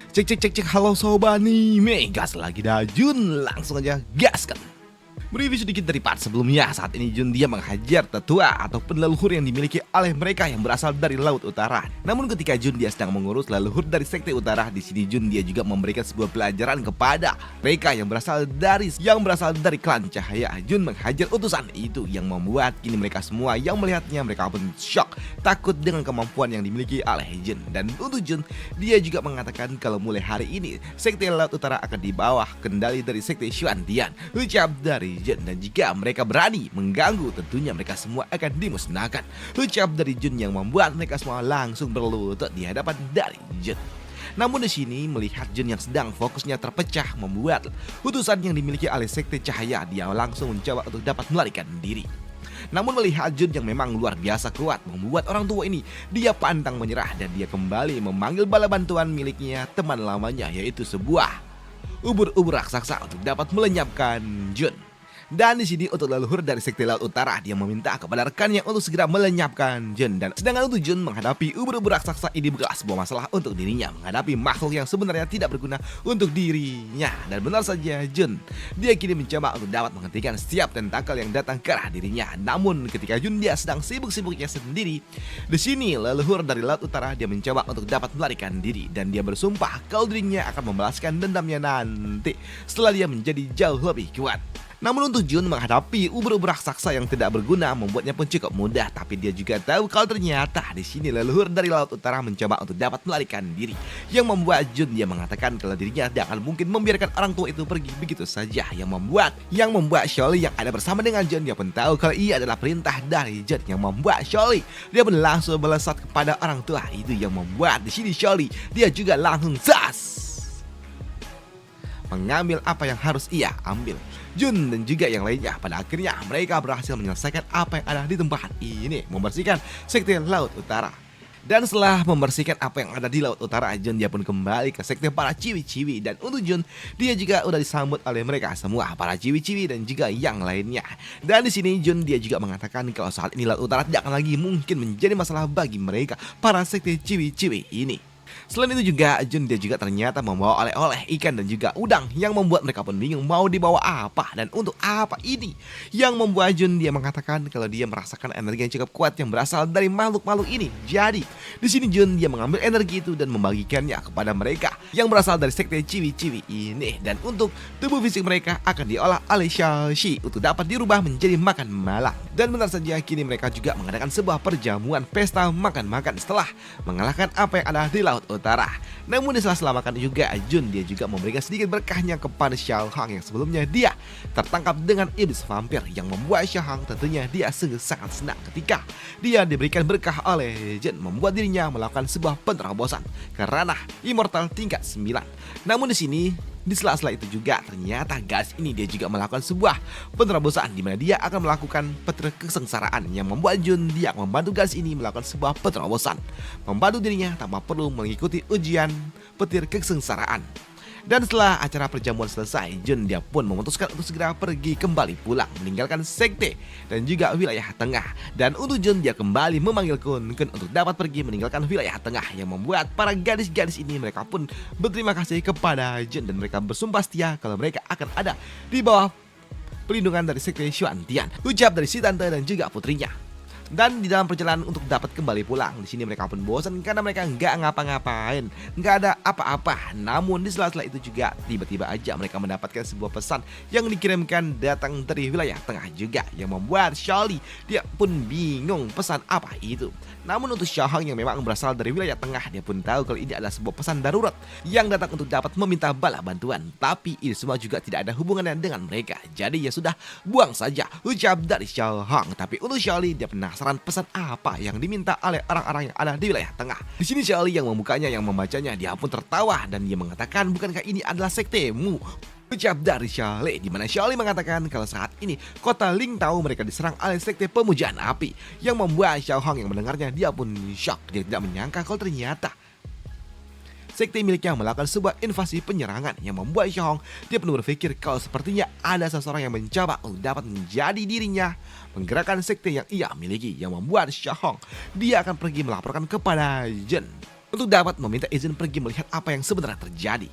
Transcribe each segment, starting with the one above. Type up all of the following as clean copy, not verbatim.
Cek cek cek cek, halo sobat anime, gas lagi dah Jun, langsung aja gaskan. Mereview sedikit dari part sebelumnya. Saat ini Jun dia menghajar tetua ataupun leluhur yang dimiliki oleh mereka yang berasal dari Laut Utara. Namun ketika Jun dia sedang mengurus leluhur dari Sekte Utara, di sini Jun dia juga memberikan sebuah pelajaran kepada mereka yang berasal dari klan Cahaya. Jun menghajar utusan itu yang membuat kini mereka semua yang melihatnya mereka pun shock, takut dengan kemampuan yang dimiliki oleh Jun. Dan untuk Jun, dia juga mengatakan kalau mulai hari ini Sekte Laut Utara akan di bawah kendali dari Sekte Xuantian. Ucap dari Jun, dan jika mereka berani mengganggu tentunya mereka semua akan dimusnahkan. Ucap dari Jun yang membuat mereka semua langsung berlutut di hadapan dari Jun. Namun di sini melihat Jun yang sedang fokusnya terpecah membuat utusan yang dimiliki oleh Sekte Cahaya dia langsung mencoba untuk dapat melarikan diri. Namun melihat Jun yang memang luar biasa kuat membuat orang tua ini dia pantang menyerah dan dia kembali memanggil bala bantuan miliknya teman lamanya yaitu sebuah ubur-ubur raksasa untuk dapat melenyapkan Jun. Dan di sini untuk leluhur dari Sekte Laut Utara dia meminta kepada rekannya untuk segera melenyapkan Jun. Dan sedangkan untuk Jun menghadapi ubur-ubur raksasa ini bukanlah sebuah masalah untuk dirinya, menghadapi makhluk yang sebenarnya tidak berguna untuk dirinya. Dan benar saja Jun dia kini mencoba untuk dapat menghentikan setiap tentakel yang datang ke arah dirinya. Namun ketika Jun dia sedang sibuk-sibuknya sendiri, di sini leluhur dari Laut Utara dia mencoba untuk dapat melarikan diri dan dia bersumpah kalau dirinya akan membalaskan dendamnya nanti setelah dia menjadi jauh lebih kuat. Namun untuk Jun menghadapi ubur-ubur raksasa yang tidak berguna membuatnya pun cukup mudah, tapi dia juga tahu kalau ternyata di sini leluhur dari Laut Utara mencoba untuk dapat melarikan diri, yang membuat Jun dia mengatakan kalau dirinya tidak akan mungkin membiarkan orang tua itu pergi begitu saja, yang membuat Shouli yang ada bersama dengan Jun dia pun tahu kalau ia adalah perintah dari Jun, yang membuat Shouli dia pun langsung melesat kepada orang tua itu, yang membuat di sini Shouli dia juga langsung mengambil apa yang harus ia ambil. Jun dan juga yang lainnya pada akhirnya mereka berhasil menyelesaikan apa yang ada di tempat ini, membersihkan Sekte Laut Utara. Dan setelah membersihkan apa yang ada di Laut Utara, Jun dia pun kembali ke sekte para ciwi-ciwi. Dan untuk Jun dia juga udah disambut oleh mereka semua, para ciwi-ciwi dan juga yang lainnya. Dan di sini Jun dia juga mengatakan kalau saat ini Laut Utara tidak akan lagi mungkin menjadi masalah bagi mereka para sekte ciwi-ciwi ini. Selain itu juga Jun dia juga ternyata membawa oleh-oleh ikan dan juga udang, yang membuat mereka pun bingung mau dibawa apa dan untuk apa ini, yang membuat Jun dia mengatakan kalau dia merasakan energi yang cukup kuat yang berasal dari makhluk-makhluk ini. Jadi di sini Jun dia mengambil energi itu dan membagikannya kepada mereka yang berasal dari sekte ciwi-ciwi ini, dan untuk tubuh fisik mereka akan diolah oleh Xiaoxi untuk dapat dirubah menjadi makan malam. Dan benar saja kini mereka juga mengadakan sebuah perjamuan pesta makan-makan setelah mengalahkan apa yang ada di Laut Utara. Namun di sela-sela makan juga Jun dia juga memberikan sedikit berkahnya kepada Xiao Hang yang sebelumnya dia tertangkap dengan iblis vampir, yang membuat Xiao Hang tentunya dia sangat senang ketika dia diberikan berkah oleh Jun, membuat dirinya melakukan sebuah penerobosan ke ranah immortal tingkat 9. Namun di sini di sela-sela itu juga ternyata gadis ini dia juga melakukan sebuah penerobosan di mana dia akan melakukan petir kesengsaraan, yang membuat Jun dia akan membantu gadis ini melakukan sebuah penerobosan, membantu dirinya tanpa perlu mengikuti ujian petir kesengsaraan. Dan setelah acara perjamuan selesai, Jun dia pun memutuskan untuk segera pergi kembali pulang, meninggalkan sekte dan juga wilayah tengah. Dan untuk Jun dia kembali memanggil Kun untuk dapat pergi meninggalkan wilayah tengah, yang membuat para gadis-gadis ini mereka pun berterima kasih kepada Jun dan mereka bersumpah setia kalau mereka akan ada di bawah pelindungan dari sekte Xuantian. Ucap dari si tante dan juga putrinya. Dan di dalam perjalanan untuk dapat kembali pulang, di sini mereka pun bosan karena mereka nggak ngapa-ngapain, nggak ada apa-apa. Namun di sela-sela itu juga tiba-tiba aja mereka mendapatkan sebuah pesan yang dikirimkan datang dari wilayah tengah juga, yang membuat Shouli dia pun bingung pesan apa itu. Namun untuk Xiao Hang yang memang berasal dari wilayah tengah, dia pun tahu kalau ini adalah sebuah pesan darurat yang datang untuk dapat meminta bala bantuan. Tapi ini semua juga tidak ada hubungannya dengan mereka. Jadi ya sudah, buang saja, ucap dari Xiao Hang. Tapi untuk Shouli dia penasaran pesan apa yang diminta oleh orang-orang yang ada di wilayah tengah. Di sini Shouli yang membukanya, yang membacanya, dia pun tertawa dan dia mengatakan bukankah ini adalah sektemu? Ucap dari Shouli, di mana Shouli mengatakan kalau saat ini kota Ling tahu mereka diserang oleh sekte pemujaan api, yang membuat Xiao Hang yang mendengarnya dia pun shock. Dia tidak menyangka kalau ternyata sekte miliknya melakukan sebuah invasi penyerangan, yang membuat Xiao Hang dia pun berpikir kalau sepertinya ada seseorang yang mencoba untuk dapat menjadi dirinya, menggerakkan sekte yang ia miliki, yang membuat Xiao Hang dia akan pergi melaporkan kepada Jun. untuk dapat meminta izin pergi melihat apa yang sebenarnya terjadi.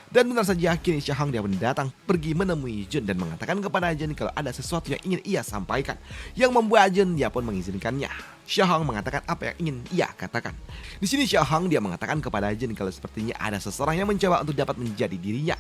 Dan benar saja kini Xiahong dia pun datang pergi menemui Jun dan mengatakan kepada Jun kalau ada sesuatu yang ingin ia sampaikan, yang membuat Jun dia pun mengizinkannya. Xiahong mengatakan apa yang ingin ia katakan. Di sini Xiahong dia mengatakan kepada Jun kalau sepertinya ada seseorang yang mencoba untuk dapat menjadi dirinya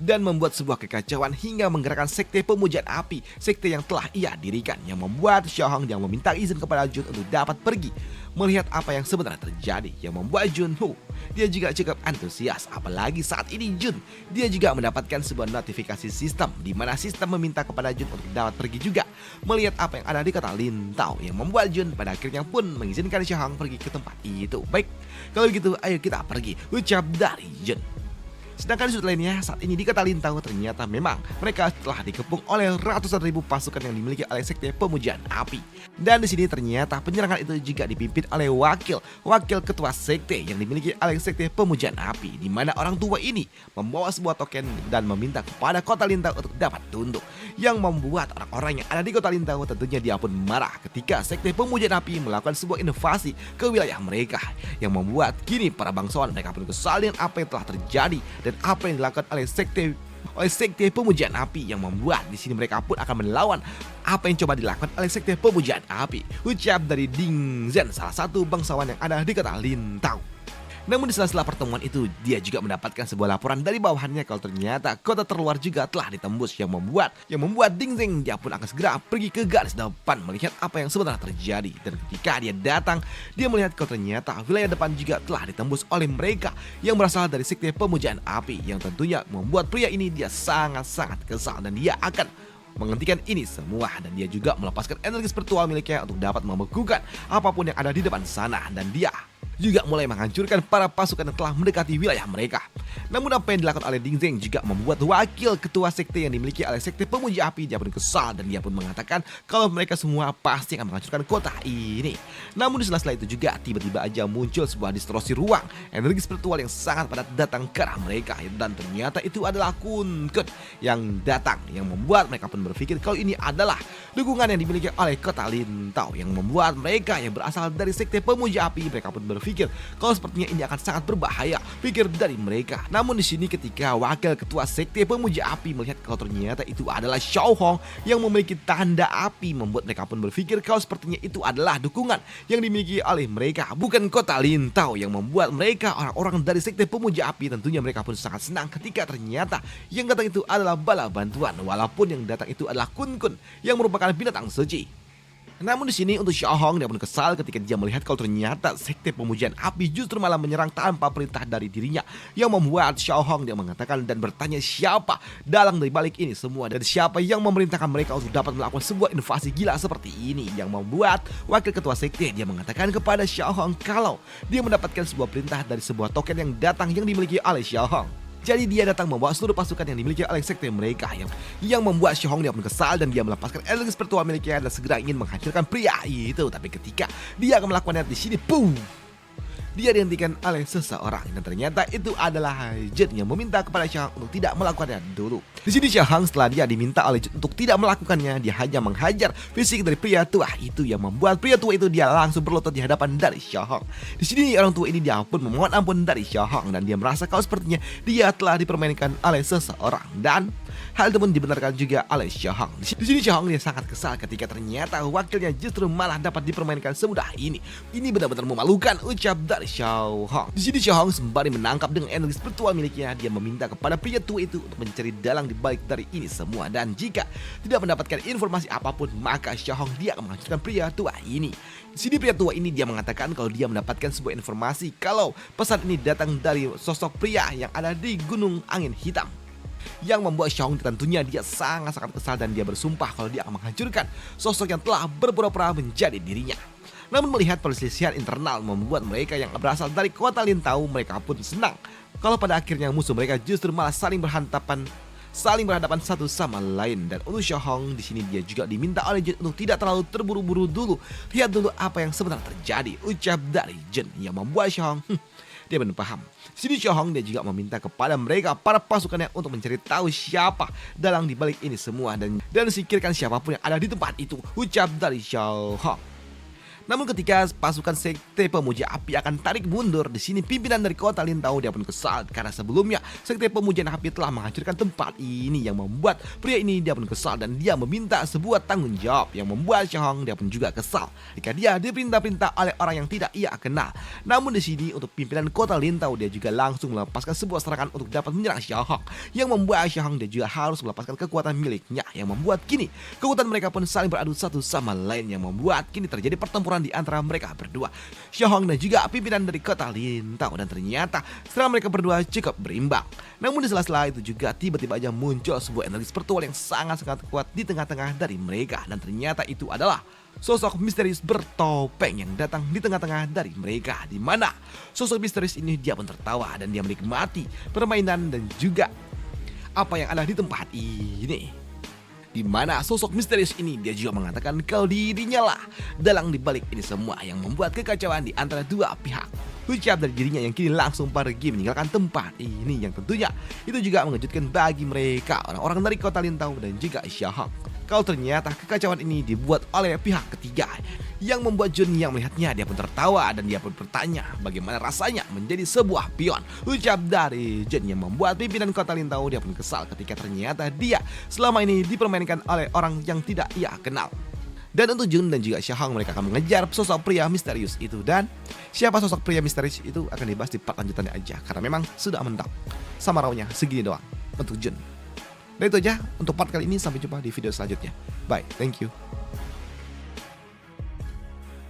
dan membuat sebuah kekacauan hingga menggerakkan sekte pemujaan api, sekte yang telah ia dirikan, yang membuat Xiahong yang meminta izin kepada Jun untuk dapat pergi melihat apa yang sebenarnya terjadi, yang membuat Junho dia juga cukup antusias. Apalagi saat ini Jun dia juga mendapatkan sebuah notifikasi sistem di mana sistem meminta kepada Jun untuk dapat pergi juga melihat apa yang ada di kota Lintau, yang membuat Jun pada akhirnya pun mengizinkan Xiahong pergi ke tempat itu. Baik, kalau begitu ayo kita pergi, ucap dari Jun. Sedangkan di sudut lainnya, saat ini di kota Lintau ternyata memang mereka telah dikepung oleh ratusan ribu pasukan yang dimiliki oleh sekte pemujaan api. Dan di sini ternyata penyerangan itu juga dipimpin oleh wakil ketua sekte yang dimiliki oleh sekte pemujaan api, di mana orang tua ini membawa sebuah token dan meminta kepada kota Lintau untuk dapat tunduk, yang membuat orang-orang yang ada di kota Lintau tentunya dia pun marah ketika sekte pemujaan api melakukan sebuah invasi ke wilayah mereka, yang membuat kini para bangsawan mereka pun kesal dengan apa yang telah terjadi dan apa yang dilakukan oleh sekte pemujaan api, yang membuat di sini mereka pun akan melawan apa yang coba dilakukan oleh sekte pemujaan api, ucap dari Ding Zhen, salah satu bangsawan yang ada di kota Lintau. Namun di sela-sela pertemuan itu dia juga mendapatkan sebuah laporan dari bawahannya kalau ternyata kota terluar juga telah ditembus, yang membuat Ding Zhen dia pun akan segera pergi ke garis depan melihat apa yang sebenarnya terjadi. Dan ketika dia datang, dia melihat kalau ternyata wilayah depan juga telah ditembus oleh mereka yang berasal dari sekte pemujaan api, yang tentunya membuat pria ini dia sangat-sangat kesal dan dia akan menghentikan ini semua, dan dia juga melepaskan energi spiritual miliknya untuk dapat membekukan apapun yang ada di depan sana, dan dia juga mulai menghancurkan para pasukan yang telah mendekati wilayah mereka. Namun apa yang dilakukan oleh Ding Zhen juga membuat wakil ketua sekte yang dimiliki oleh sekte pemuja api dia pun kesal, dan dia pun mengatakan kalau mereka semua pasti akan menghancurkan kota ini. Namun di sela-sela itu juga tiba-tiba aja muncul sebuah distorsi ruang, energi spiritual yang sangat padat datang ke arah mereka, dan ternyata itu adalah Kun Kun yang datang, yang membuat mereka pun berpikir kalau ini adalah dukungan yang dimiliki oleh kota Lintau, yang membuat mereka yang berasal dari sekte pemuja api mereka pun berpikir kalau sepertinya ini akan sangat berbahaya, pikir dari mereka. Namun di sini ketika wakil ketua sekte pemuja api melihat kalau ternyata itu adalah Xiahong yang memiliki tanda api, membuat mereka pun berpikir kalau sepertinya itu adalah dukungan yang dimiliki oleh mereka, bukan kota Lintau, yang membuat mereka orang-orang dari sekte pemuja api tentunya mereka pun sangat senang ketika ternyata yang datang itu adalah bala bantuan, walaupun yang datang itu adalah Kun Kun yang merupakan binatang suci. Namun di sini untuk Xiahong dia pun kesal ketika dia melihat kalau ternyata sekte pemujaan api justru malah menyerang tanpa perintah dari dirinya, yang membuat Xiahong dia mengatakan dan bertanya siapa dalang dari balik ini semua dan siapa yang memerintahkan mereka untuk dapat melakukan sebuah invasi gila seperti ini, yang membuat wakil ketua sekte dia mengatakan kepada Xiahong kalau dia mendapatkan sebuah perintah dari sebuah token yang datang yang dimiliki oleh Xiahong. Jadi dia datang membawa seluruh pasukan yang dimiliki oleh sekte mereka, yang membuat Xiahong dia pun kesal dan dia melepaskan energi spiritual miliknya dan segera ingin menghancurkan pria itu. Tapi ketika dia akan melakukannya di sini, boom, dia dihentikan oleh seseorang, dan ternyata itu adalah Jun yang meminta kepada Xiahong untuk tidak melakukannya dulu. Di sini Xiahong setelah dia diminta oleh Jun untuk tidak melakukannya, dia hanya menghajar fisik dari pria tua itu, yang membuat pria tua itu dia langsung berlutut di hadapan dari Xiahong. Di sini orang tua ini dia pun memohon ampun dari Xiahong, dan dia merasa kalau sepertinya dia telah dipermainkan oleh seseorang, dan hal itu pun dibenarkan juga oleh Xiahong. Di sini Xiahong dia sangat kesal ketika ternyata wakilnya justru malah dapat dipermainkan semudah ini. Ini benar-benar memalukan, ucap dari Xiahong. Di sini Xiahong sembari menangkap dengan energi spiritual miliknya, dia meminta kepada pria tua itu untuk mencari dalang di balik dari ini semua, dan jika tidak mendapatkan informasi apapun maka Xiahong dia akan menghancurkan pria tua ini. Di sini pria tua ini dia mengatakan kalau dia mendapatkan sebuah informasi kalau pesan ini datang dari sosok pria yang ada di Gunung Angin Hitam, yang membuat Xiahong tentunya dia sangat-sangat kesal dan dia bersumpah kalau dia akan menghancurkan sosok yang telah berpura-pura menjadi dirinya. Namun melihat perselisihan internal membuat mereka yang berasal dari kota Lintau mereka pun senang kalau pada akhirnya musuh mereka justru malah saling berhadapan satu sama lain. Dan untuk Xiahong di sini dia juga diminta oleh Jun untuk tidak terlalu terburu-buru dulu, lihat dulu apa yang sebenarnya terjadi, ucap dari Jun, yang membuat Xiahong dia benar paham. Sini Xiahong dia juga meminta kepada mereka para pasukannya untuk mencari tahu siapa dalang di balik ini semua dan singkirkan siapapun yang ada di tempat itu, ucap dari Xiahong. Namun ketika pasukan sekte pemuja api akan tarik mundur, di sini pimpinan dari kota Lintau dia pun kesal karena sebelumnya sekte pemuja api telah menghancurkan tempat ini, yang membuat pria ini dia pun kesal dan dia meminta sebuah tanggung jawab, yang membuat Xiahong dia pun juga kesal jika dia diperintah-perintah oleh orang yang tidak ia kenal. Namun di sini untuk pimpinan kota Lintau dia juga langsung melepaskan sebuah serangan untuk dapat menyerang Xiahong, yang membuat Xiahong dia juga harus melepaskan kekuatan miliknya, yang membuat kini kekuatan mereka pun saling beradu satu sama lain, yang membuat kini terjadi pertempuran di antara mereka berdua, Xiahong dan juga pimpinan dari kota Lintau. Dan ternyata serangan mereka berdua cukup berimbang. Namun di sela-sela itu juga tiba-tiba aja muncul sebuah energi spiritual yang sangat-sangat kuat di tengah-tengah dari mereka, dan ternyata itu adalah sosok misterius bertopeng yang datang di tengah-tengah dari mereka, di mana sosok misterius ini dia pun tertawa dan dia menikmati permainan dan juga apa yang ada di tempat ini. Di mana sosok misterius ini dia juga mengatakan kalau dirinya lah dalang dibalik ini semua, yang membuat kekacauan di antara dua pihak. Ucap dari dirinya yang kini langsung pergi meninggalkan tempat ini, yang tentunya itu juga mengejutkan bagi mereka orang-orang dari kota Lintau dan juga Xiahong. Kalau ternyata kekacauan ini dibuat oleh pihak ketiga, yang membuat Jun yang melihatnya dia pun tertawa dan dia pun bertanya bagaimana rasanya menjadi sebuah pion. Ucap dari Jun yang membuat pimpinan kota Lintau dia pun kesal ketika ternyata dia selama ini dipermainkan oleh orang yang tidak ia kenal. Dan untuk Jun dan juga Xiahong mereka akan mengejar sosok pria misterius itu, dan siapa sosok pria misterius itu akan dibahas di part lanjutannya aja karena memang sudah mentok. Sama rawnya segini doang untuk Jun. Dan itu aja untuk part kali ini, sampai jumpa di video selanjutnya. Bye, thank you.